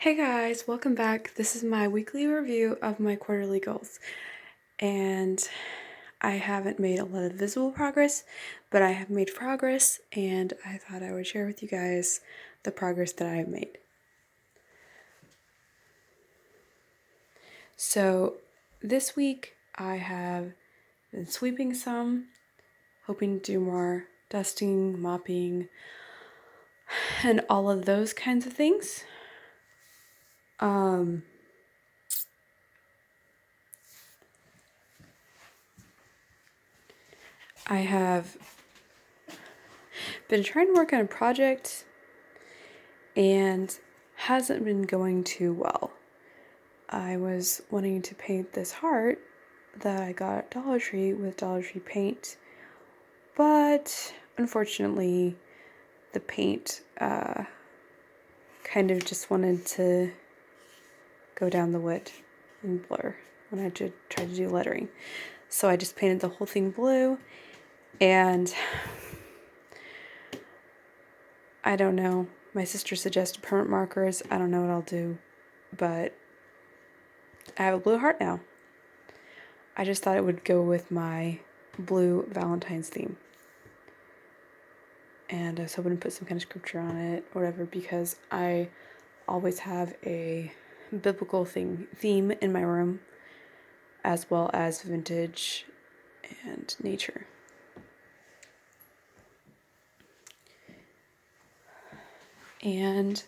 Hey guys, welcome back. This is my weekly review of my quarterly goals. And I haven't made a lot of visible progress, but I have made progress, and I thought I would share with you guys the progress that I have made. So this week I have been sweeping some, hoping to do more dusting, mopping, and all of those kinds of things. I have been trying to work on a project and hasn't been going too well. I was wanting to paint this heart that I got at Dollar Tree with Dollar Tree paint, but unfortunately the paint kind of just wanted to go down the wood and blur when I tried to do lettering. So I just painted the whole thing blue, and I don't know. My sister suggested permanent markers. I don't know what I'll do, but I have a blue heart now. I just thought it would go with my blue Valentine's theme. And I was hoping to put some kind of scripture on it, or whatever, because I always have a biblical theme in my room, as well as vintage and nature. And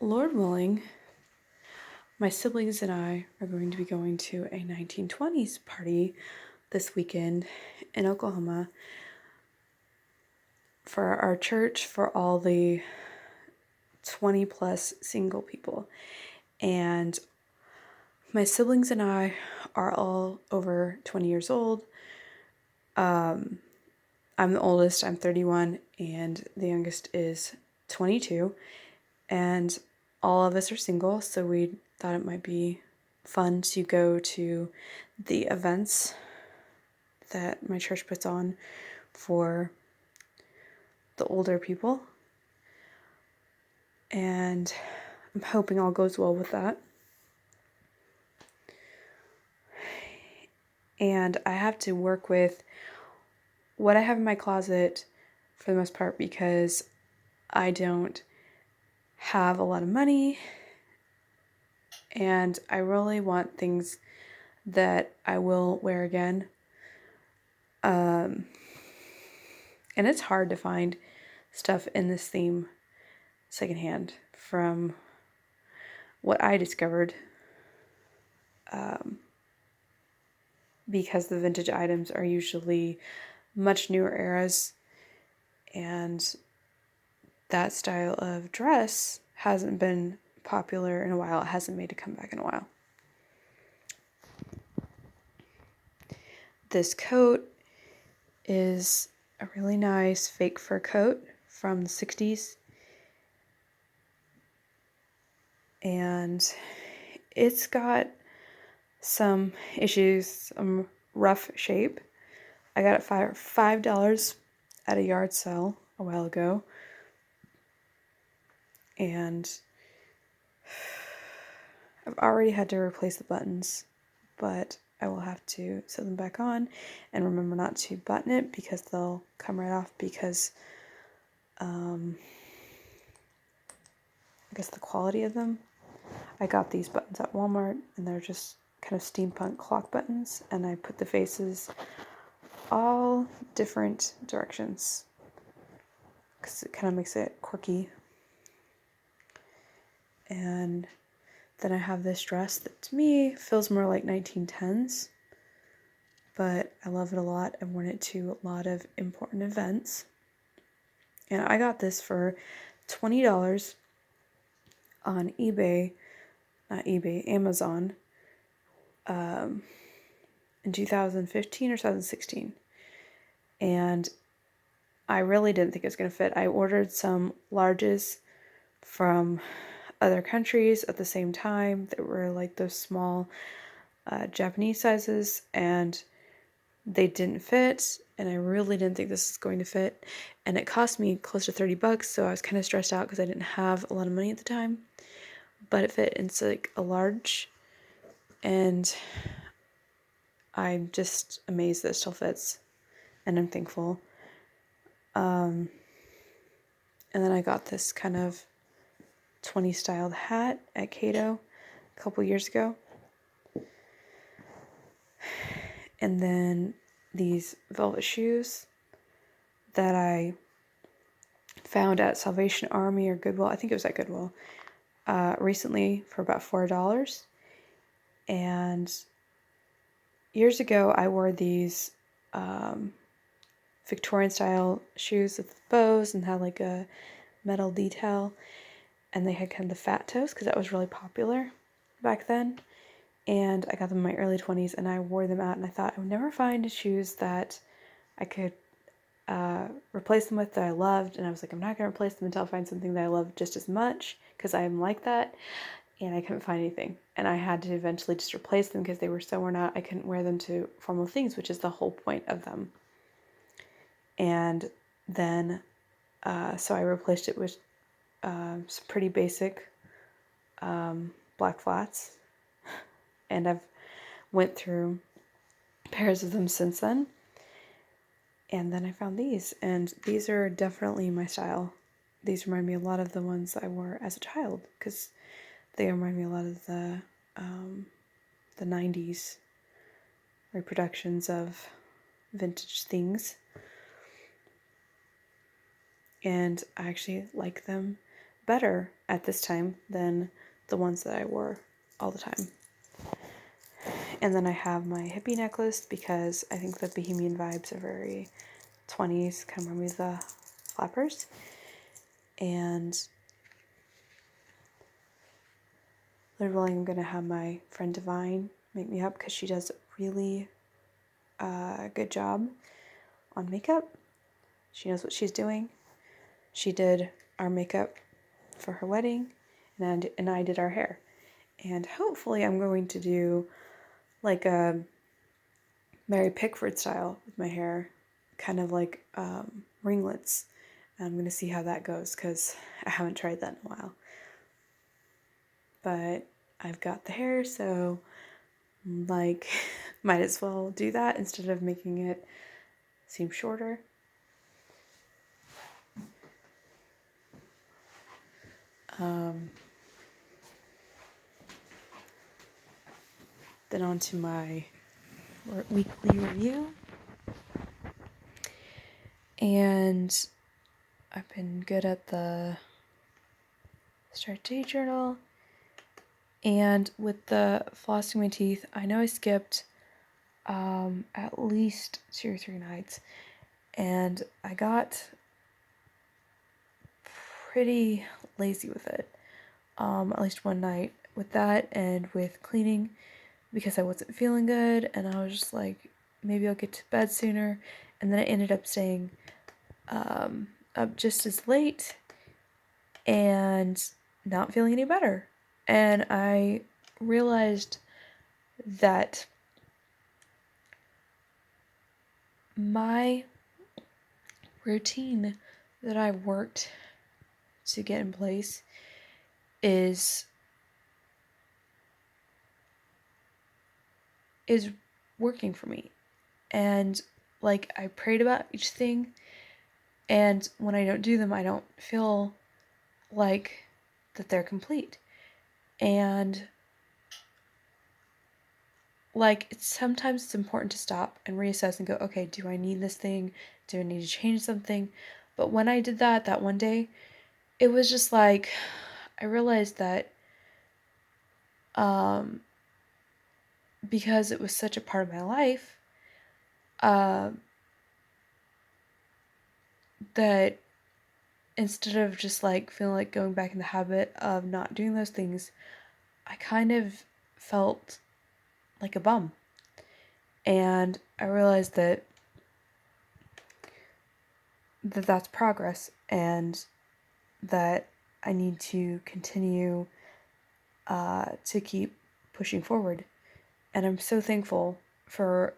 Lord willing, my siblings and I are going to be going to a 1920s party this weekend in Oklahoma for our church, for all the 20 plus single people. And my siblings and I are all over 20 years old. I'm the oldest, I'm 31, and the youngest is 22. And all of us are single, so we thought it might be fun to go to the events that my church puts on for the older people. And I'm hoping all goes well with that. And I have to work with what I have in my closet for the most part, because I don't have a lot of money and I really want things that I will wear again. And it's hard to find stuff in this theme secondhand from what I discovered, because the vintage items are usually much newer eras, and that style of dress hasn't been popular in a while. It hasn't made a comeback in a while. This coat is a really nice fake fur coat from the 60s. And it's got some issues, some rough shape. I got it for $5 at a yard sale a while ago. And I've already had to replace the buttons, but I will have to sew them back on and remember not to button it because they'll come right off, because I guess the quality of them. I got these buttons at Walmart, and they're just kind of steampunk clock buttons, and I put the faces all different directions because it kind of makes it quirky. And then I have this dress that to me feels more like 1910s, but I love it a lot. I've worn it to a lot of important events. And I got this for $20 on Amazon, in 2015 or 2016. And I really didn't think it was going to fit. I ordered some larges from other countries at the same time that were like those small Japanese sizes, and they didn't fit, and I really didn't think this was going to fit, and it cost me close to $30, so I was kind of stressed out because I didn't have a lot of money at the time. but it fit. It's like a large, and I'm just amazed that it still fits, and I'm thankful. And then I got this kind of 20s styled hat at Cato a couple years ago. And then these velvet shoes that I found at Salvation Army or Goodwill. I think it was at Goodwill recently for about $4. And years ago, I wore these Victorian style shoes with bows and had like a metal detail. And they had kind of the fat toes because that was really popular back then. And I got them in my early 20s and I wore them out, and I thought I would never find shoes that I could replace them with that I loved. And I was like, I'm not going to replace them until I find something that I love just as much, because I am like that. And I couldn't find anything. And I had to eventually just replace them because they were so worn out. I couldn't wear them to formal things, which is the whole point of them. And then, so I replaced it with some pretty basic black flats. And I've went through pairs of them since then. And then I found these, and these are definitely my style. These remind me a lot of the ones I wore as a child, because they remind me a lot of the 90s reproductions of vintage things. And I actually like them better at this time than the ones that I wore all the time. And then I have my hippie necklace because I think the bohemian vibes are very 20s, kind of remind me of the flappers. And literally I'm going to have my friend Divine make me up because she does a really good job on makeup. She knows what she's doing. She did our makeup for her wedding, and I did our hair. And hopefully I'm going to do like a Mary Pickford style with my hair, kind of like ringlets. And I'm going to see how that goes because I haven't tried that in a while. But I've got the hair, so like might as well do that instead of making it seem shorter. Then on to my weekly review. And I've been good at the strategy journal. And with the flossing my teeth, I know I skipped at least 2 or 3 nights. And I got pretty lazy with it. At least one night with that and with cleaning, because I wasn't feeling good, and I was just like, maybe I'll get to bed sooner. And then I ended up staying up just as late and not feeling any better. And I realized that my routine that I worked to get in place is working for me. And like, I prayed about each thing, and when I don't do them, I don't feel like that they're complete. And like, sometimes it's important to stop and reassess and go, okay, do I need this thing? Do I need to change something? But when I did that one day, it was just like, I realized that because it was such a part of my life, that instead of just like feeling like going back in the habit of not doing those things, I kind of felt like a bum. And I realized that that's progress, and that I need to continue to keep pushing forward. And I'm so thankful for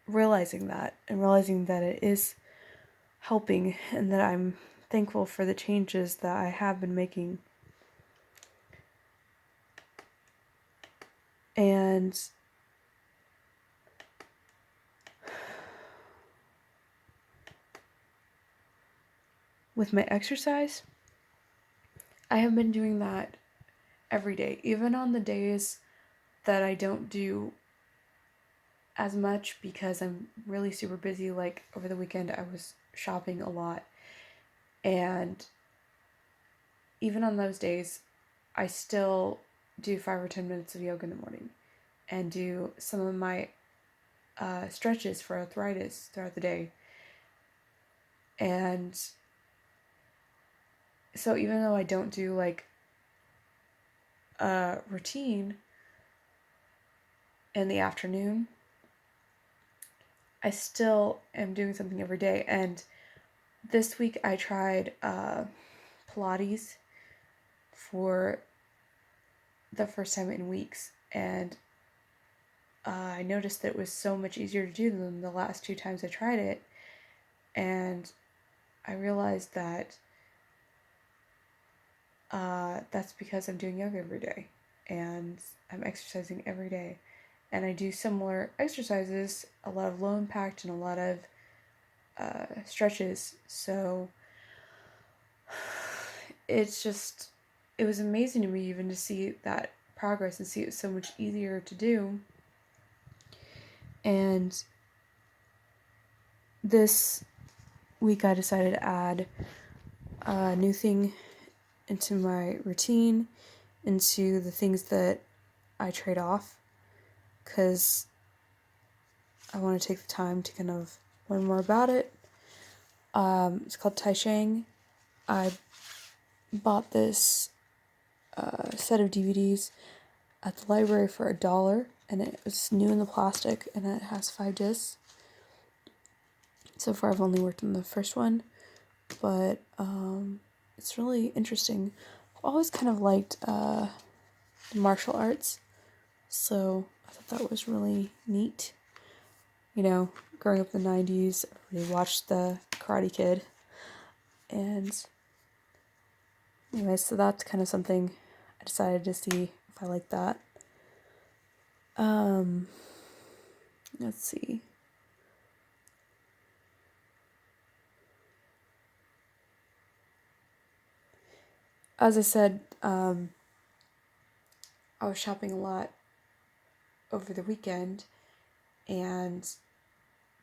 realizing that, and realizing that it is helping, and that I'm thankful for the changes that I have been making. And with my exercise, I have been doing that every day, even on the days that I don't do as much because I'm really super busy. Like over the weekend, I was shopping a lot, and even on those days, I still do 5 or 10 minutes of yoga in the morning and do some of my stretches for arthritis throughout the day. And so even though I don't do like a routine in the afternoon, I still am doing something every day. And this week I tried Pilates for the first time in weeks, and I noticed that it was so much easier to do than the last 2 times I tried it. And I realized that that's because I'm doing yoga every day and I'm exercising every day. And I do similar exercises, a lot of low impact and a lot of stretches. So it was amazing to me even to see that progress and see it so much easier to do. And this week I decided to add a new thing into my routine, into the things that I trade off, because I want to take the time to kind of learn more about it. It's called Tai Chang. I bought this set of DVDs at the library for $1, and it was new in the plastic, and it has 5 discs. So far I've only worked on the first one, but it's really interesting. I've always kind of liked martial arts, so I thought that was really neat. You know, growing up in the 90s, everybody watched the Karate Kid, and anyway, so that's kind of something I decided to see if I like that. Let's see. As I said, I was shopping a lot over the weekend and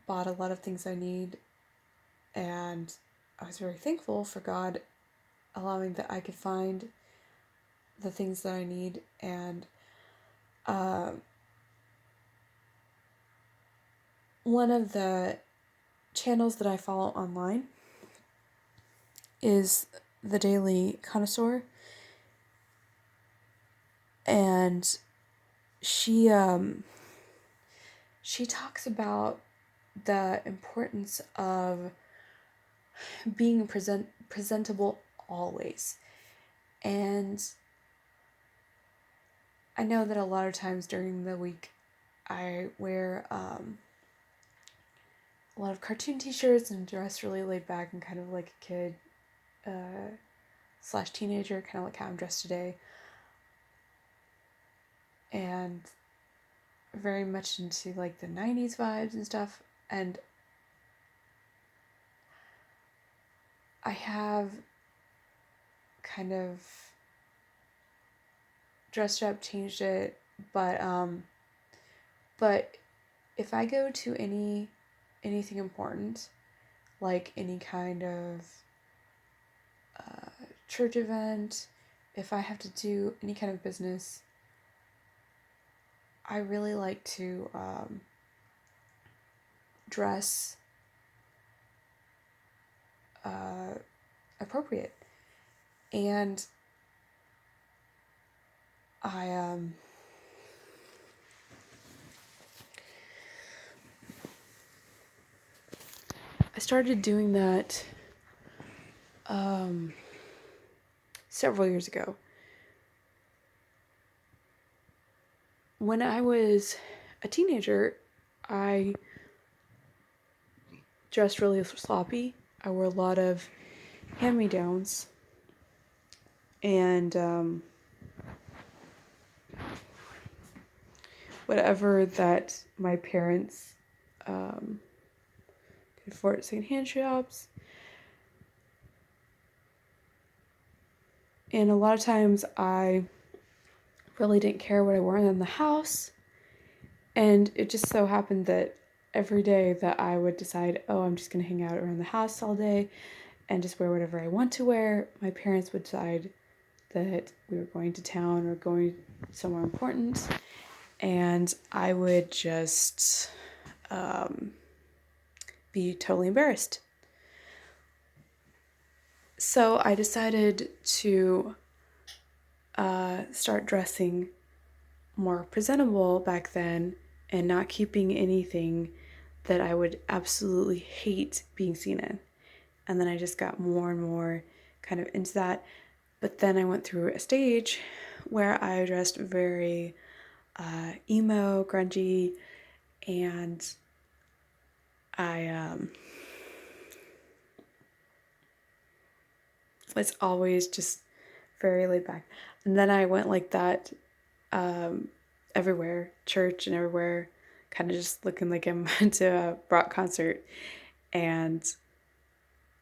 bought a lot of things I need, and I was very thankful for God allowing that I could find the things that I need. And one of the channels that I follow online is the Daily Connoisseur, and she talks about the importance of being presentable always. And I know that a lot of times during the week I wear a lot of cartoon t-shirts and dress really laid back and kind of like a kid / teenager, kind of like how I'm dressed today, and very much into like the 90s vibes and stuff. And I have kind of dressed up, changed it, but if I go to anything important, like any kind of church event, if I have to do any kind of business, I really like to dress appropriate. And I started doing that several years ago. When I was a teenager, I dressed really sloppy. I wore a lot of hand-me-downs, and whatever that my parents could afford at secondhand shops. And a lot of times I really didn't care what I wore in the house. And it just so happened that every day that I would decide, oh, I'm just going to hang out around the house all day and just wear whatever I want to wear, my parents would decide that we were going to town or going somewhere important. And I would just be totally embarrassed. So I decided to start dressing more presentable back then and not keeping anything that I would absolutely hate being seen in. And then I just got more and more kind of into that. But then I went through a stage where I dressed very emo, grungy, and I was always just very laid back. And then I went like that everywhere, church and everywhere, kind of just looking like I'm to a rock concert. And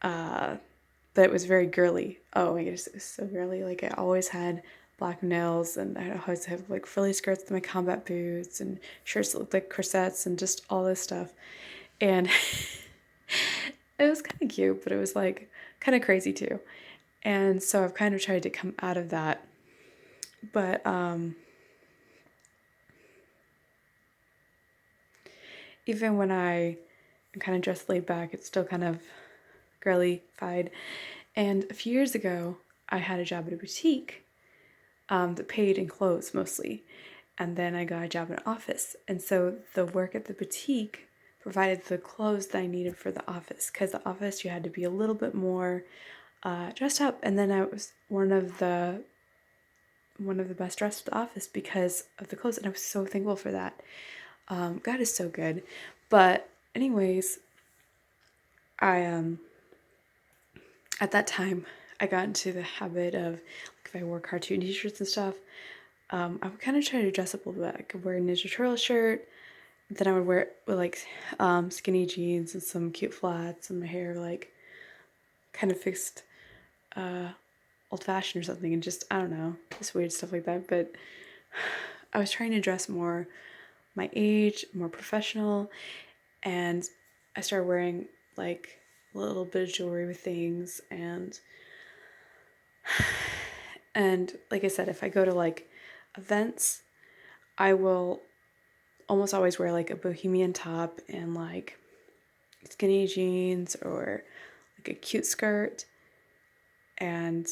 but it was very girly. Oh my goodness, it was so girly. Like I always had black nails, and I always have like frilly skirts with my combat boots and shirts that looked like corsets and just all this stuff. And it was kind of cute, but it was like kind of crazy too. And so I've kind of tried to come out of that. But even when I am kind of dressed laid back, it's still kind of girly-fied. And a few years ago, I had a job at a boutique that paid in clothes mostly. And then I got a job in an office. And so the work at the boutique provided the clothes that I needed for the office. Because the office, you had to be a little bit more dressed up. And then I was one of the best dressed at the office because of the clothes. And I was so thankful for that. God is so good. But anyways, I at that time I got into the habit of, like, if I wore cartoon t-shirts and stuff, I would kind of try to dress up a little bit. I could wear a Ninja Turtle shirt, then I would wear it with like skinny jeans and some cute flats, and my hair like kind of fixed old-fashioned or something, and just, I don't know, just weird stuff like that. But I was trying to dress more my age, more professional, and I started wearing like a little bit of jewelry with things, and like I said, if I go to like events, I will almost always wear like a bohemian top and like skinny jeans or like a cute skirt and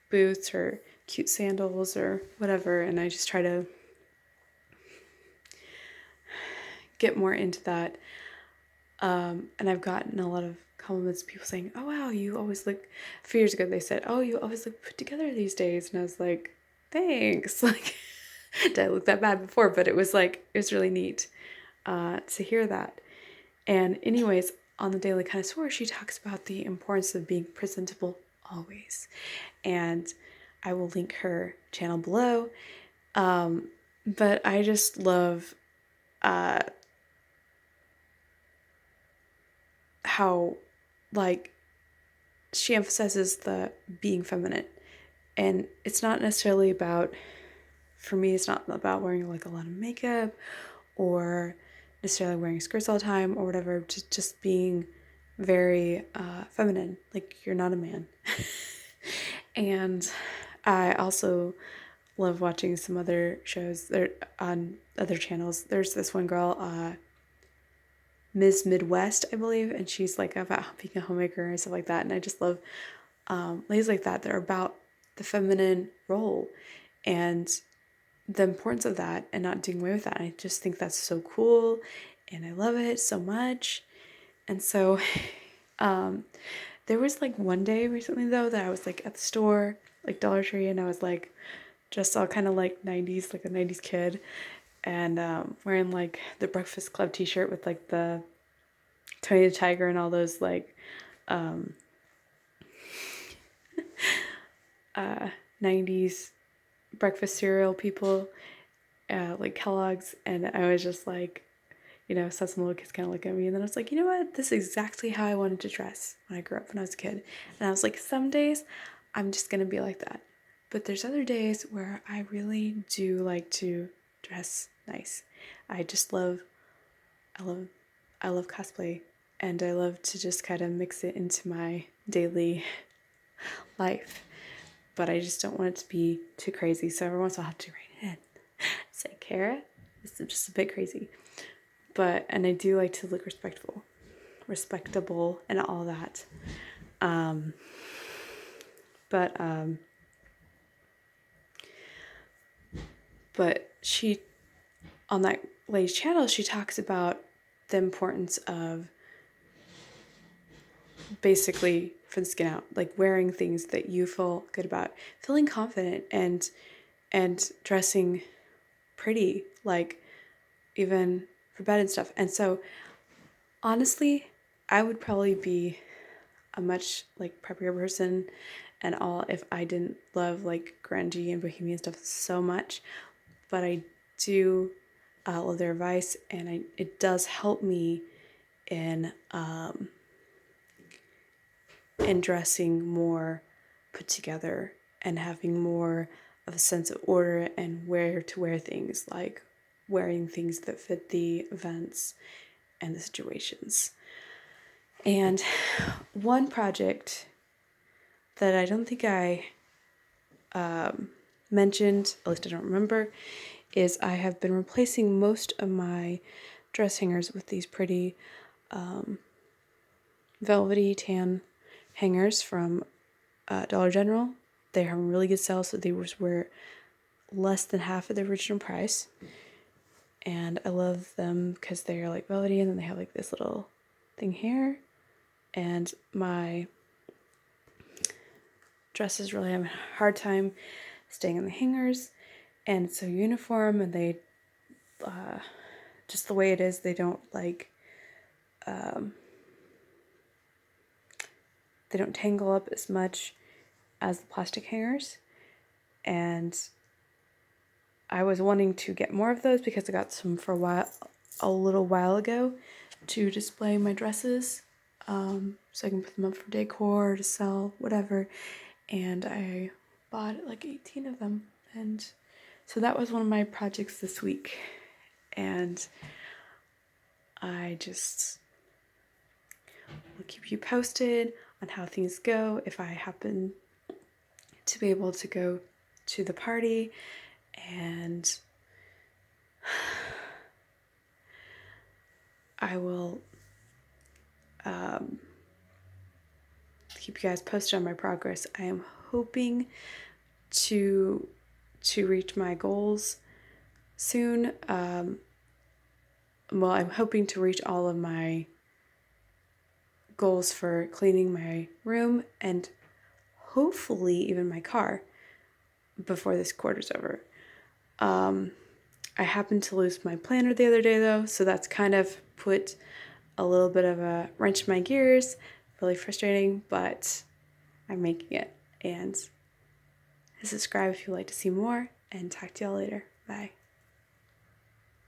boots or cute sandals or whatever. And I just try to get more into that. And I've gotten a lot of compliments, people saying, oh wow, you always look, a few years ago they said, oh, you always look put together these days. And I was like, thanks. Like, did I look that bad before? But it was like, it was really neat to hear that. And anyways, on the Daily Connoisseur, she talks about the importance of being presentable always. And I will link her channel below. But I just love how, like, she emphasizes the being feminine. And it's not necessarily about, for me, it's not about wearing like a lot of makeup or necessarily wearing skirts all the time or whatever, just being very feminine, like you're not a man. And I also love watching some other shows that on other channels. There's this one girl, Ms. Midwest, I believe, and she's like about being a homemaker and stuff like that. And I just love ladies like that are about the feminine role and the importance of that and not doing away with that. I just think that's so cool and I love it so much. And so there was like one day recently though that I was like at the store, like Dollar Tree, and I was like just all kind of like 90s, like a 90s kid, and wearing like the Breakfast Club t-shirt with like the Tony the Tiger and all those like 90s breakfast cereal people. like Kellogg's, and I was just like, you know, saw some little kids kind of look at me, and then I was like, you know what? This is exactly how I wanted to dress when I grew up when I was a kid. And I was like, some days I'm just gonna be like that. But there's other days where I really do like to dress nice. I just love, I love, I love cosplay, and I love to just kind of mix it into my daily life. But I just don't want it to be too crazy. So every once in a while I'll have to rein it in. Say, Kara, this is just a bit crazy. And I do like to look respectable and all that. Um, but she, on that lady's channel, she talks about the importance of basically, for the skin out, like wearing things that you feel good about, feeling confident, and dressing pretty, like even for bed and stuff. And so honestly, I would probably be a much like preppier person and all if I didn't love like grungy and bohemian stuff so much. But I do love their advice, and it does help me in dressing more put together and having more of a sense of order and where to wear things, like wearing things that fit the events and the situations. And one project that I don't think I mentioned, at least I don't remember, is I have been replacing most of my dress hangers with these pretty velvety tan hangers from Dollar General. They're having really good sales, so they were less than half of the original price. And I love them because they're like velvety, and then they have like this little thing here. And my dresses really have a hard time staying in the hangers, and it's so uniform, and they just the way it is, they don't like they don't tangle up as much as the plastic hangers. And I was wanting to get more of those because I got some for a little while ago to display my dresses, so I can put them up for decor, to sell, whatever. And I bought like 18 of them, and so that was one of my projects this week. And I just will keep you posted on how things go if I happen to be able to go to the party. And I will keep you guys posted on my progress. I am hoping to reach my goals soon. Well, I'm hoping to reach all of my goals for cleaning my room and hopefully even my car before this quarter's over. I happened to lose my planner the other day though, so that's kind of put a little bit of a wrench in my gears. Really frustrating, but I'm making it. And subscribe if you'd like to see more, and talk to y'all later. Bye.